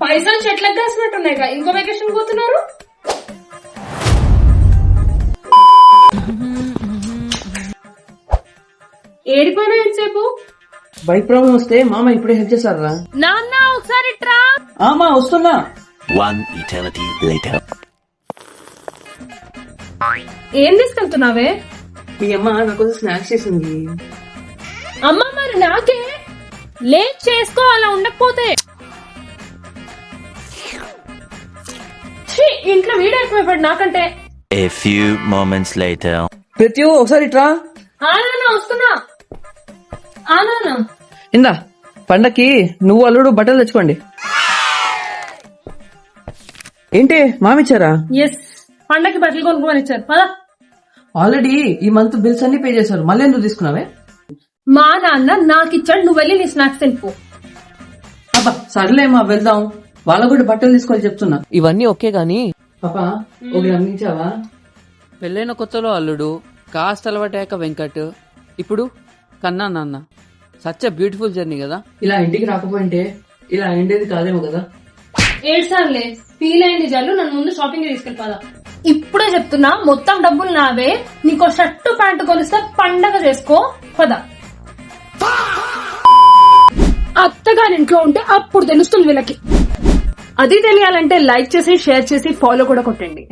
పైసలు చెట్లకు కాసినట్టున్నాయి. ఇంకో వెకేషన్ పోతున్నారు. ఏడిపోయినా ఎంతసేపు? బైక్ ప్రాబ్లం వస్తే మామ ఇప్పుడే హెల్ప్ చేస్తారా? నాన్న ఒకసారి ట్రా. ఆమా వస్తున్నా. One eternity later. ఏం తీసుకెళ్తున్నావే? మీ అమ్మ నా కోసం స్నాక్స్ చేసింది. అమ్మ మరి నాకే లేట్ చేసుకో, అలా ఉండకపోతే. ఇంట్లో వీడియో ఎక్కువైపోయాడు నాకంటే. A few moments later. ప్రతి ఒకసారి ట్రా. వస్తున్నా. ఇందా పండక్కి నువ్వు అల్లుడు బట్టలు తెచ్చుకోండి. ఏంటి మామిచ్చారా? ఎస్, పండక్కి బట్టలు కొనుక్కోమని ఇచ్చారు. పదా. ఆల్రెడీ ఈ మంత్ బిల్స్ అన్ని పే చేశారు, మళ్ళీ ఎందుకు తీసుకున్నావే? మా నాన్న నాకు ఇచ్చాడు, నువ్వు వెళ్ళి నీ స్నాక్స్ తినిపో. అబ్బా సర్లేమా వెళ్దాం, వాళ్ళ కూడా బట్టలు తీసుకోవాలి చెప్తున్నా. ఇవన్నీ ఓకే గాని పాపా ఒకటి గమనించావా? పెళ్ళైన కొత్తలో అల్లుడు, కాస్త అలవాటాక వెంకట్, ఇప్పుడు కన్నా నాన్న. సచ్ ఎ బ్యూటిఫుల్ జర్నీ కదా. ఇలా ఇంటికి రాకపోయింటే ఇలా ఎండేది కాదేమో కదా. ఏడ్సార్లే, ఫీల్ అయింది చాలు. నన్ను ముందు షాపింగ్ తీసుకెళ్ళిపోదా. ఇప్పుడే చెప్తున్నా, మొత్తం డబ్బులు నావే. నీకో షర్టు ప్యాంటు కొనిస్తే పండగ చేసుకో. పదా. అత్తగారి ఇంట్లో ఉంటే అప్పుడు తెలుస్తుంది వీళ్ళకి. అది తెలియాలంటే లైక్ చేసి, షేర్ చేసి, ఫాలో కూడా కొట్టండి.